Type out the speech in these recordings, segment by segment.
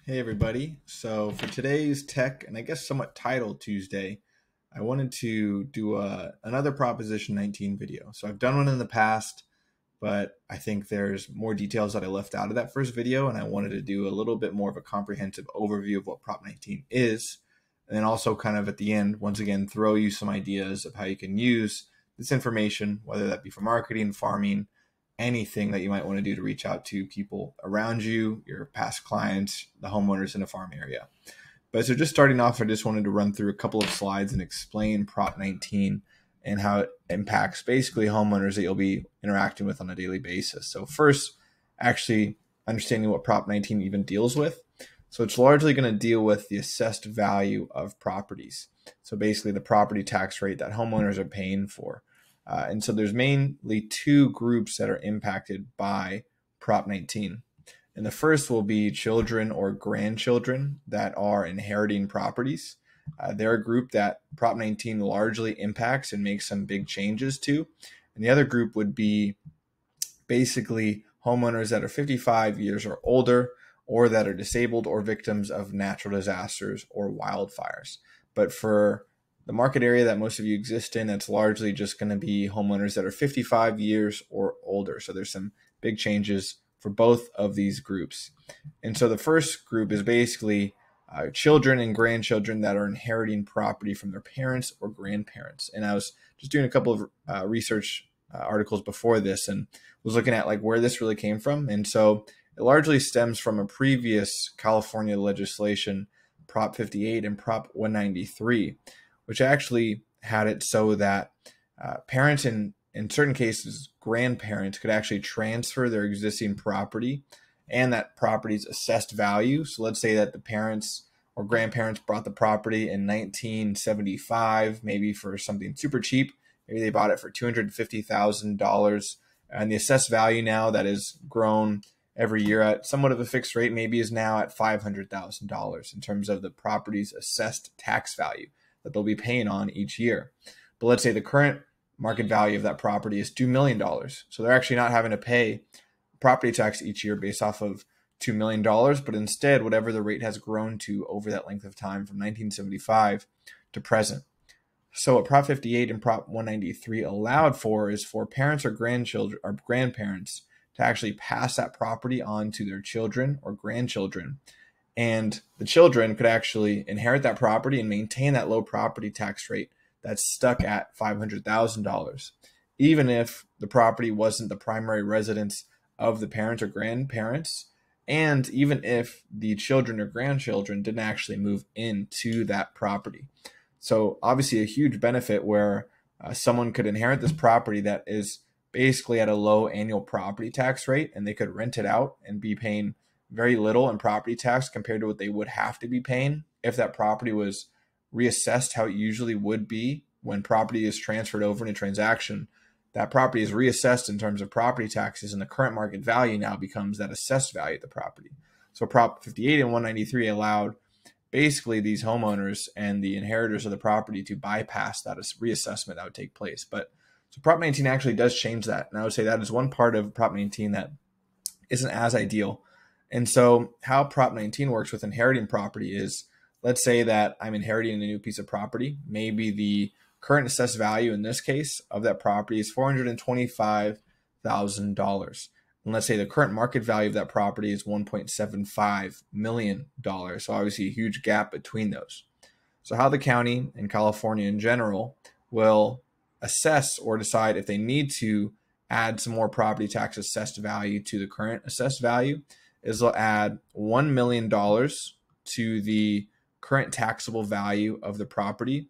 Hey everybody. So for today's tech and I guess somewhat title Tuesday, I wanted to do another Proposition 19 video. So I've done one in the past, but I think there's more details that I left out of that first video, and I wanted to do a little bit more of a comprehensive overview of what Prop 19 is, and then also kind of at the end, once again, throw you some ideas of how you can use this information, whether that be for marketing, farming, anything that you might want to do to reach out to people around you, your past clients, the homeowners in a farm area. But so just starting off, I just wanted to run through a couple of slides and explain Prop 19 and how it impacts basically homeowners that you'll be interacting with on a daily basis. So first, actually understanding what Prop 19 even deals with. So it's largely going to deal with the assessed value of properties. So basically the property tax rate that homeowners are paying for. And so there's mainly two groups that are impacted by Prop 19. And the first will be children or grandchildren that are inheriting properties. They're a group that Prop 19 largely impacts and makes some big changes to. And the other group would be basically homeowners that are 55 years or older, or that are disabled or victims of natural disasters or wildfires. But for the market area that most of you exist in, that's largely just going to be homeowners that are 55 years or older. So there's some big changes for both of these groups. And so the first group is basically children and grandchildren that are inheriting property from their parents or grandparents. And I was just doing a couple of research articles before this and was looking at like where this really came from. And so it largely stems from a previous California legislation, Prop 58 and Prop 193, which actually had it so that parents and in certain cases, grandparents could actually transfer their existing property and that property's assessed value. So let's say that the parents or grandparents bought the property in 1975, maybe for something super cheap. Maybe they bought it for $250,000. And the assessed value now that is grown every year at somewhat of a fixed rate, maybe is now at $500,000 in terms of the property's assessed tax value that they'll be paying on each year. But let's say the current market value of that property is $2 million. So they're actually not having to pay property tax each year based off of $2 million, but instead whatever the rate has grown to over that length of time from 1975 to present. So what Prop 58 and Prop 193 allowed for is for parents or grandchildren or grandparents to actually pass that property on to their children or grandchildren. And the children could actually inherit that property and maintain that low property tax rate that's stuck at $500,000, even if the property wasn't the primary residence of the parents or grandparents, and even if the children or grandchildren didn't actually move into that property. So obviously a huge benefit where someone could inherit this property that is basically at a low annual property tax rate, and they could rent it out and be paying very little in property tax compared to what they would have to be paying if that property was reassessed how it usually would be when property is transferred over in a transaction. That property is reassessed in terms of property taxes, and the current market value now becomes that assessed value of the property. So Prop 58 and 193 allowed basically these homeowners and the inheritors of the property to bypass that reassessment that would take place. But so Prop 19 actually does change that. And I would say that is one part of Prop 19 that isn't as ideal. And so how Prop 19 works with inheriting property is, let's say that I'm inheriting a new piece of property. Maybe the current assessed value in this case of that property is $425,000. And let's say the current market value of that property is $1.75 million. So obviously a huge gap between those. So how the county and California in general will assess or decide if they need to add some more property tax assessed value to the current assessed value is they'll add $1 million to the current taxable value of the property.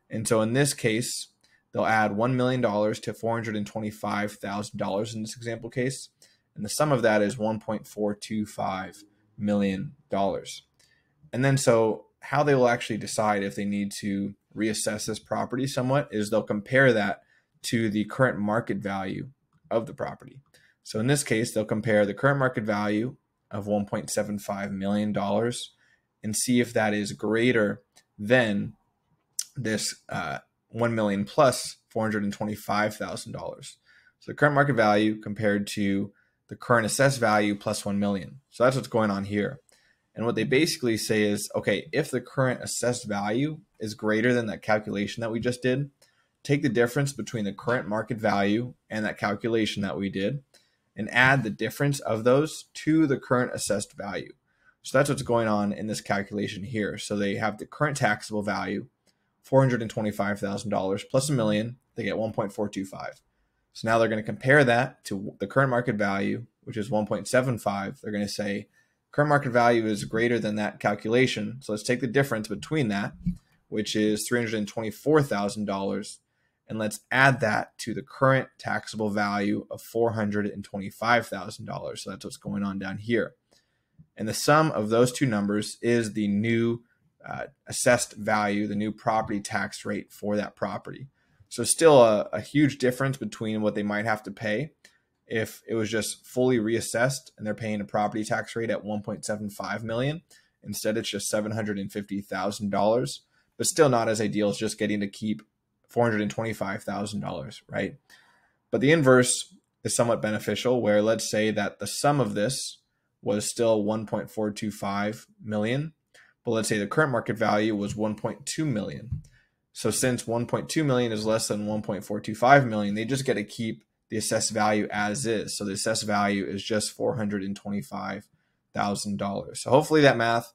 And so in this case, they'll add $1 million to $425,000 in this example case. And the sum of that is $1.425 million. And then so how they will actually decide if they need to reassess this property somewhat is they'll compare that to the current market value of the property. So in this case, they'll compare the current market value of $1.75 million and see if that is greater than this 1 million plus $425,000. So the current market value compared to the current assessed value plus 1 million. So that's what's going on here. And what they basically say is, okay, if the current assessed value is greater than that calculation that we just did, take the difference between the current market value and that calculation that we did and add the difference of those to the current assessed value. So that's what's going on in this calculation here. So they have the current taxable value, $425,000 plus $1 million, they get 1.425. So now they're going to compare that to the current market value, which is 1.75. They're going to say current market value is greater than that calculation. So let's take the difference between that, which is $324,000, and let's add that to the current taxable value of $425,000. So that's what's going on down here. And the sum of those two numbers is the new assessed value, the new property tax rate for that property. So still a huge difference between what they might have to pay if it was just fully reassessed and they're paying a property tax rate at $1.75 million. Instead, it's just $750,000, but still not as ideal as just getting to keep $425,000, right? But the inverse is somewhat beneficial, where let's say that the sum of this was still 1.425 million, but let's say the current market value was 1.2 million. So since 1.2 million is less than 1.425 million, they just get to keep the assessed value as is. So the assessed value is just $425,000. So hopefully that math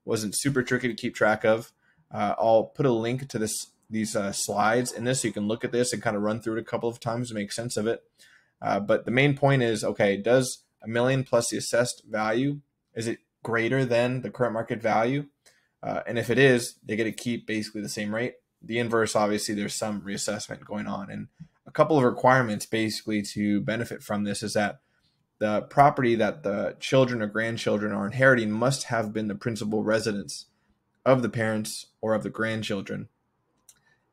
wasn't super tricky to keep track of. I'll put a link to these slides in this so you can look at this and kind of run through it a couple of times to make sense of it. But the main point is, okay, does $1 million plus the assessed value, is it greater than the current market value? And if it is, they get to keep basically the same rate. The inverse, obviously, there's some reassessment going on. And a couple of requirements basically to benefit from this is that the property that the children or grandchildren are inheriting must have been the principal residence of the parents or of the grandchildren.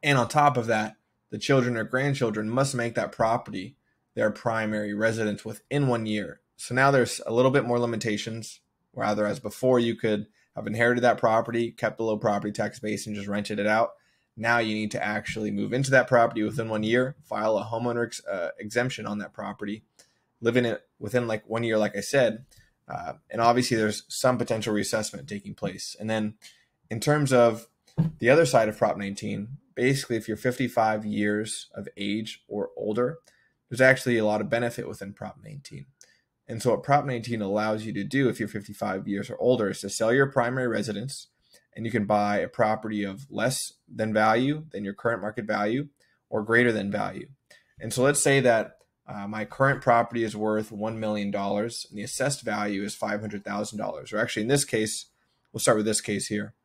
And on top of that, the children or grandchildren must make that property their primary residence within 1 year. So now there's a little bit more limitations, rather as before you could have inherited that property, kept the low property tax base, and just rented it out. Now you need to actually move into that property within 1 year, file a homeowner exemption on that property, live in it within like 1 year, like I said. And obviously there's some potential reassessment taking place. And then in terms of the other side of Prop 19, basically if you're 55 years of age or older, there's actually a lot of benefit within Prop 19. And so what Prop 19 allows you to do if you're 55 years or older is to sell your primary residence, and you can buy a property of less than value than your current market value or greater than value. And so let's say that my current property is worth $1 million and the assessed value is $500,000. Or actually in this case, we'll start with this case here.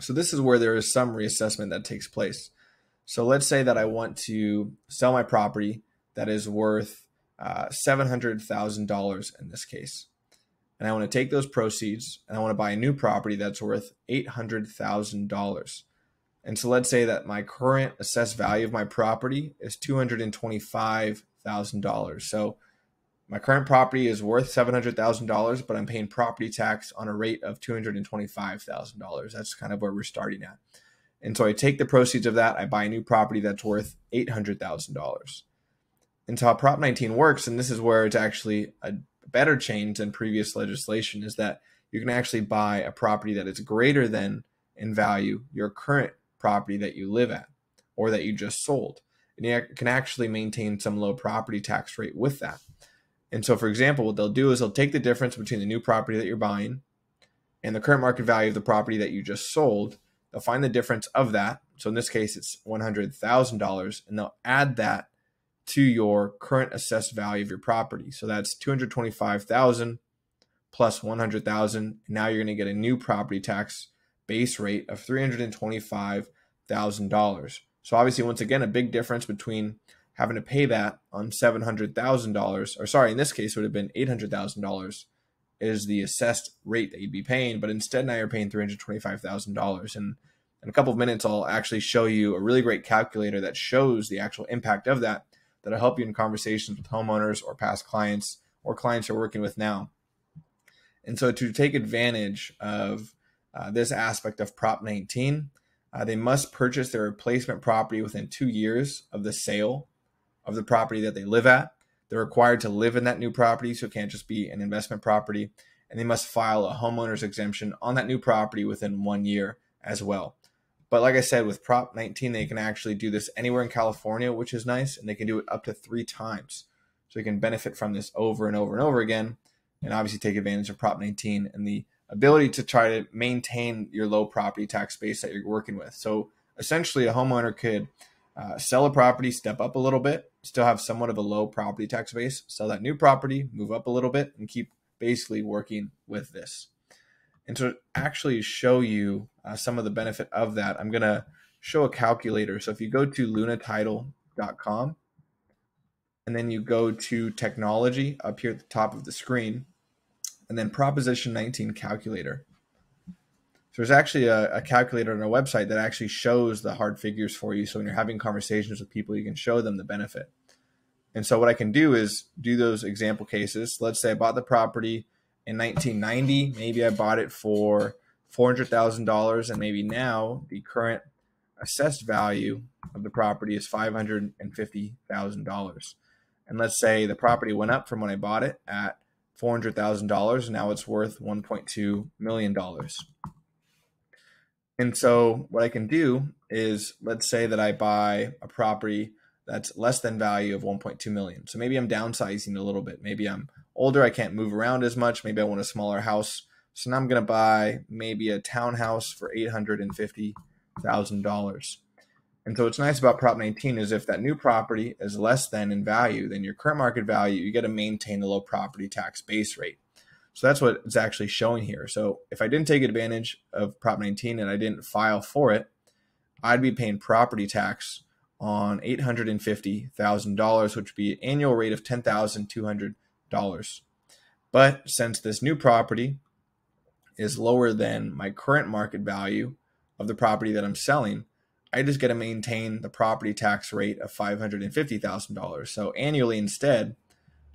So this is where there is some reassessment that takes place. So let's say that I want to sell my property that is worth $700,000 in this case. And I want to take those proceeds and I want to buy a new property that's worth $800,000. And so let's say that my current assessed value of my property is $225,000. So my current property is worth $700,000, but I'm paying property tax on a rate of $225,000. That's kind of where we're starting at. And so I take the proceeds of that, I buy a new property that's worth $800,000. And so how Prop 19 works, and this is where it's actually a better change than previous legislation, is that you can actually buy a property that is greater than in value your current property that you live at or that you just sold. And you can actually maintain some low property tax rate with that. And so, for example, what they'll do is they'll take the difference between the new property that you're buying and the current market value of the property that you just sold. They'll find the difference of that. So in this case, it's $100,000, and they'll add that to your current assessed value of your property. So that's $225,000 plus $100,000. Now you're going to get a new property tax base rate of $325,000. So obviously, once again, a big difference between having to pay that on $700,000, or sorry, in this case, it would have been $800,000 is the assessed rate that you'd be paying. But instead, now you're paying $325,000. And in a couple of minutes, I'll actually show you a really great calculator that shows the actual impact of that. That'll help you in conversations with homeowners or past clients or clients you're working with now. And so to take advantage of this aspect of Prop 19, they must purchase their replacement property within 2 years of the sale of the property that they live at. They're required to live in that new property, so it can't just be an investment property. and they must file a homeowner's exemption on that new property within 1 year as well. But like I said, with Prop 19, they can actually do this anywhere in California, which is nice, and they can do it up to 3 times. So you can benefit from this over and over and over again, and obviously take advantage of Prop 19 and the ability to try to maintain your low property tax base that you're working with. So essentially, a homeowner could sell a property, step up a little bit, still have somewhat of a low property tax base, sell that new property, move up a little bit, and keep basically working with this. And to actually show you some of the benefit of that, I'm going to show a calculator. So if you go to lunatitle.com and then you go to technology up here at the top of the screen, and then Proposition 19 calculator. So there's actually a calculator on our website that actually shows the hard figures for you. So when you're having conversations with people, you can show them the benefit. And so what I can do is do those example cases. Let's say I bought the property in 1990, maybe I bought it for $400,000, and maybe now the current assessed value of the property is $550,000. And let's say the property went up from when I bought it at $400,000, and now it's worth $1.2 million. And so what I can do is, let's say that I buy a property that's less than value of 1.2 million. So maybe I'm downsizing a little bit. Maybe I'm older, I can't move around as much. Maybe I want a smaller house. So now I'm going to buy maybe a townhouse for $850,000. And so what's nice about Prop 19 is if that new property is less than in value than your current market value, you got to maintain the low property tax base rate. So that's what it's actually showing here. So if I didn't take advantage of Prop 19 and I didn't file for it, I'd be paying property tax on $850,000, which would be an annual rate of $10,200. But since this new property is lower than my current market value of the property that I'm selling, I just got to maintain the property tax rate of $550,000. So annually instead,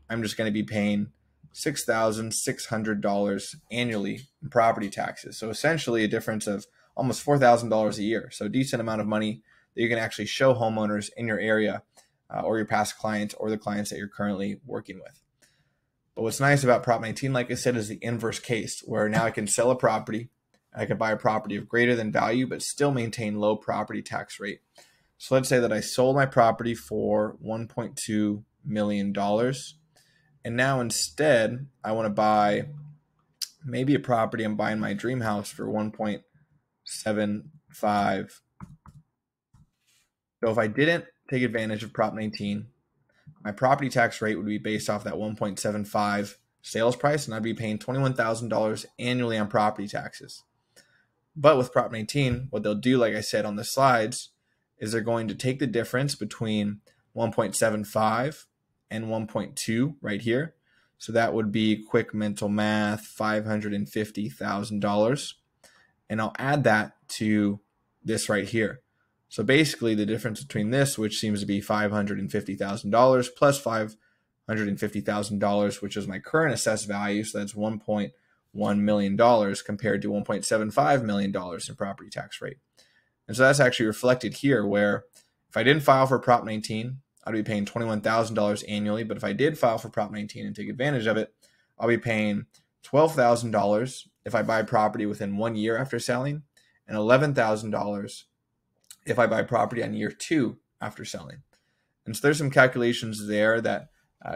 I'm just going to be paying $6,600 annually in property taxes. So essentially a difference of almost $4,000 a year. So a decent amount of money that you can actually show homeowners in your area or your past clients or the clients that you're currently working with. But what's nice about Prop 19, like I said, is the inverse case, where now I can sell a property, I can buy a property of greater than value, but still maintain low property tax rate. So let's say that I sold my property for $1.2 million. And now instead, I want to buy maybe a property. I'm buying my dream house for $1.75. So if I didn't take advantage of Prop 19, my property tax rate would be based off that 1.75 sales price, and I'd be paying $21,000 annually on property taxes. But with Prop 19, what they'll do, like I said on the slides, is they're going to take the difference between 1.75 and 1.2 right here. So that would be, quick mental math, $550,000. And I'll add that to this right here. So basically the difference between this, which seems to be $550,000 plus $550,000, which is my current assessed value. So that's $1.1 million compared to $1.75 million in property tax rate. And so that's actually reflected here, where if I didn't file for Prop 19, I'd be paying $21,000 annually. But if I did file for Prop 19 and take advantage of it, I'll be paying $12,000 if I buy property within 1 year after selling, and $11,000 if I buy property on year 2 after selling. And so there's some calculations there that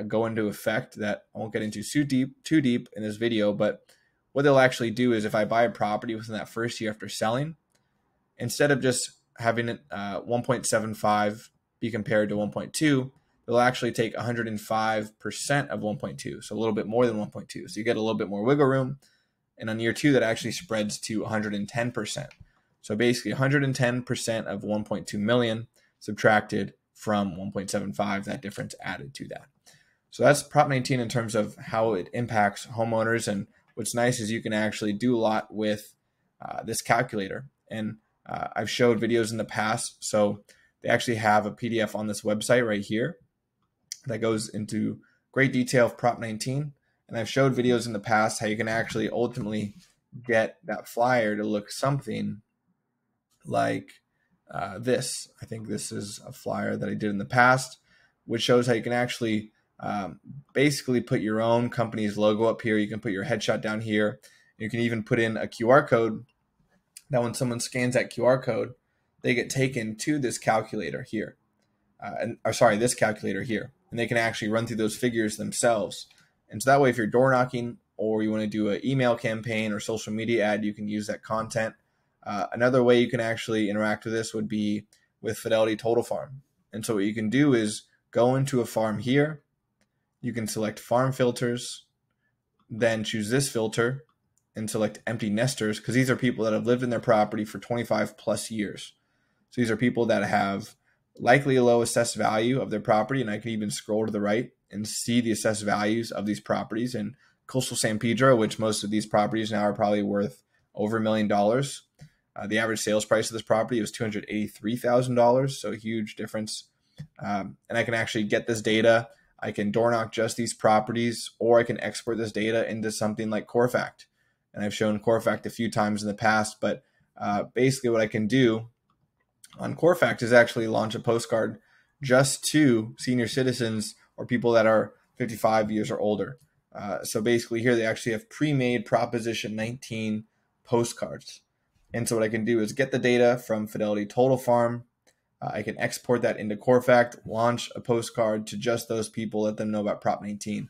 go into effect that I won't get into too deep in this video, but what they'll actually do is if I buy a property within that first year after selling, instead of just having it 1.75 be compared to 1.2, they'll actually take 105% of 1.2, so a little bit more than 1.2. So you get a little bit more wiggle room. And on year 2, that actually spreads to 110%. So basically 110% of 1.2 million subtracted from 1.75, that difference added to that. So that's Prop 19 in terms of how it impacts homeowners. And what's nice is you can actually do a lot with this calculator. And I've showed videos in the past. So they actually have a PDF on this website right here that goes into great detail of Prop 19. And I've showed videos in the past how you can actually ultimately get that flyer to look something like this. I think this is a flyer that I did in the past, which shows how you can actually basically put your own company's logo up here. You can put your headshot down here. You can even put in a QR code that when someone scans that QR code, they get taken to this calculator here. This calculator here. And they can actually run through those figures themselves. And so that way, if you're door knocking or you want to do an email campaign or social media ad, you can use that content. Another way you can actually interact with this would be with Fidelity Total Farm. And so what you can do is go into a farm here. You can select farm filters, then choose this filter and select empty nesters, because these are people that have lived in their property for 25 plus years. So these are people that have likely a low assessed value of their property. And I can even scroll to the right and see the assessed values of these properties in coastal San Pedro, which most of these properties now are probably worth over $1 million. The average sales price of this property was $283,000, so a huge difference. And I can actually get this data. I can door knock just these properties, or I can export this data into something like Corfact. And I've shown Corfact a few times in the past, but basically what I can do on Corfact is actually launch a postcard just to senior citizens or people that are 55 years or older. So basically here they actually have pre-made Proposition 19 postcards. And so what I can do is get the data from Fidelity Total Farm. I can export that into Corfact, launch a postcard to just those people, let them know about Prop 19.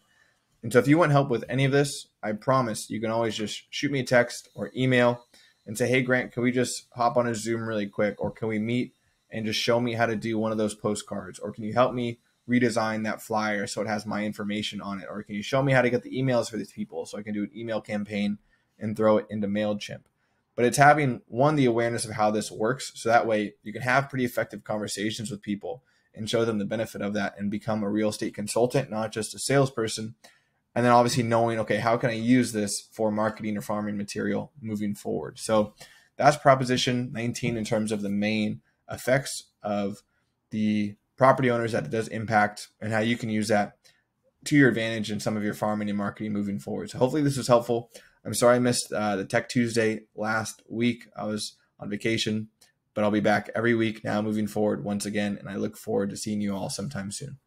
And so if you want help with any of this, I promise you can always just shoot me a text or email and say, hey, Grant, can we just hop on a Zoom really quick? Or can we meet and just show me how to do one of those postcards? Or can you help me redesign that flyer so it has my information on it? Or can you show me how to get the emails for these people so I can do an email campaign and throw it into MailChimp? But it's having, one, the awareness of how this works. So that way you can have pretty effective conversations with people and show them the benefit of that and become a real estate consultant, not just a salesperson. And then obviously knowing, okay, how can I use this for marketing or farming material moving forward? So that's Proposition 19 in terms of the main effects of the property owners that it does impact and how you can use that to your advantage in some of your farming and marketing moving forward. So hopefully this was helpful. I'm sorry I missed the Tech Tuesday last week. I was on vacation, but I'll be back every week now moving forward once again, and I look forward to seeing you all sometime soon.